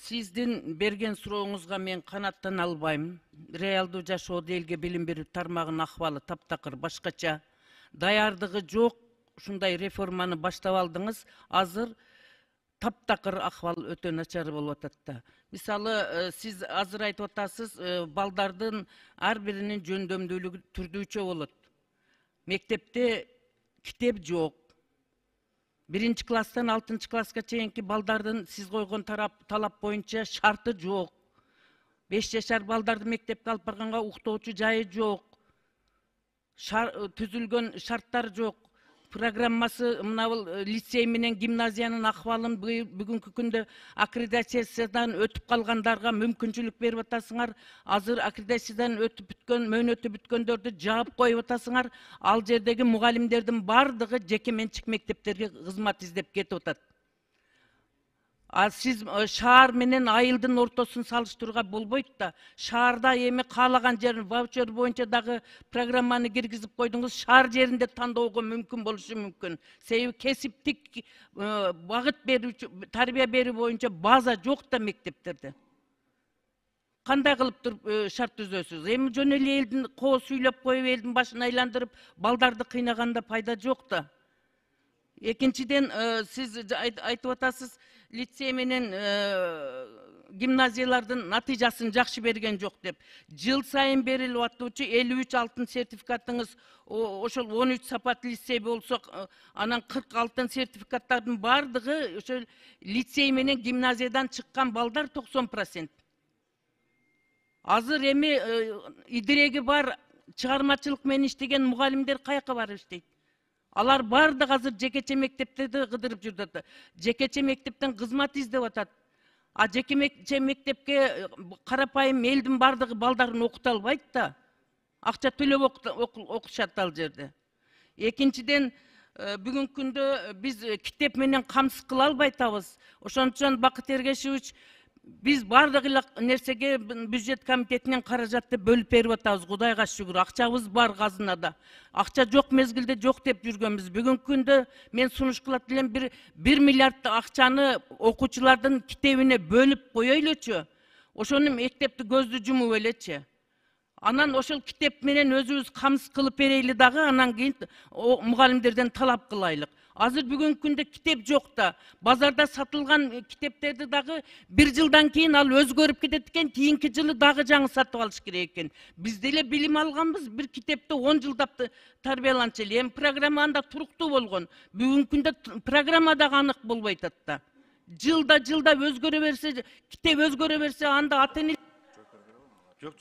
Сиздин берген сурооңузга мен канаттана албайм. Реалдуу жашоодо элге билим берүү тармагынын акыбалы таптакыр башкача. Даярдыгы жок, ушундай реформаны баштап алдыңыз. Азыр таптакыр акыбал өтө начар болуп атат да. Мисалы, сиз азыр айтып атасыз, балдардын ар биринин жөндөмдүүлүгү түрдүүчө болот. Мектепте китеп жок. 1-ci класстан 6-cı класска чейинки балдардын сиз койгон талап боюнча шарты жок. 5 жашар балдарды мектепке алып барганга уктоочу жайы жок. Түзүлгөн шарттар жок. Программасы мына бул лицей менен гимназиянын акыбалын бүгүнкү күндө аккредитациядан өтүп калгандарга мүмкүнчүлүк берип атасыңар. Азыр аккредитациядан өтүп бүткөн, мөөнөтү бүткөндөрдү жаап коюп атасыңар. Ал жердеги мугалимдердин бардыгы жеке менчик мектептерге кызмат издеп кетип атат. Сиз шаар менен айылдын ортосун салыштырууга болбойт да. Шаарда эми каалаган жерин ваучер боюнча дагы программаны киргизип койдуңуз, шаар жеринде тандоого мүмкүн болушу мүмкүн. Себеби кесиптик багыт берүүчү, тарбия берүү боюнча база жок да мектептерде. Кандай кылып туруп шарт түзөсүз? Эми жөн эле элдин коо сүйлөп коюп, элдин башын айландырып, балдарды кыйнаганда пайда жок да. Экинчиден, сиз айтып атасыз, лицей менен гимназиялардын натыйжасын жакшы берген жок деп. Жыл сайын берилип атуучу 53 алтын сертификатыңыз, ошол 13 сапат лицей болсо, анан 40 алтын сертификаттардын бардыгы ошол лицей менен гимназиядан чыккан балдар 90%. Азыр эми идиреги бар чыгармачылык менен иштеген мугалимдер каяка барып иштейт? Алар бардык азыр жекече мектептерди кыдырып жүрүп. Жекече мектептен кызмат издеп атат. А жекече мектепке карапайым элдин бардыгы балдарын окута албайт да. Акча төлөп окушат ал жерде. Экинчиден, бүгүнкү күндө биз китеп менен камсыз кыла албай атабыз. Ошон Бакыт Эргешевич, биз бардык нерсеге бюджет комитетинен каражатты бөлүп берип атабыз. Кудайга шүгүр, акчабыз бар казынада. Акча жок мезгилде жок деп жүргөнбүз. Бүгүнкү күндө мен сунуш кылат элем, 1 миллиард акчаны окуучулардын китебине бөлүп коелучу. Ошону мектепти көздү жумуп элечи. Анан ошол китеп менен өзүбүз камсыз кылып берейли дагы, анан кийин мугалимдерден талап кылайлык. Азыр бүгүнкү күндө китеп жок да. Базарда сатылган китептерди дагы 1 жылдан кийин ал өзгөрүп кетет экен, кийинки жылы дагы жаңы сатып алыш керек экен. Биз деле билим алганбыз, bir китепти 10 жылдап тарбияланчу эле. Эми программа анда туруктуу болгон. Бүгүнкү күндө программа дагы анык болбой атат да. Жылда өзгөрө берсе, китеп өзгөрө берсе, анда ата-эне Жок.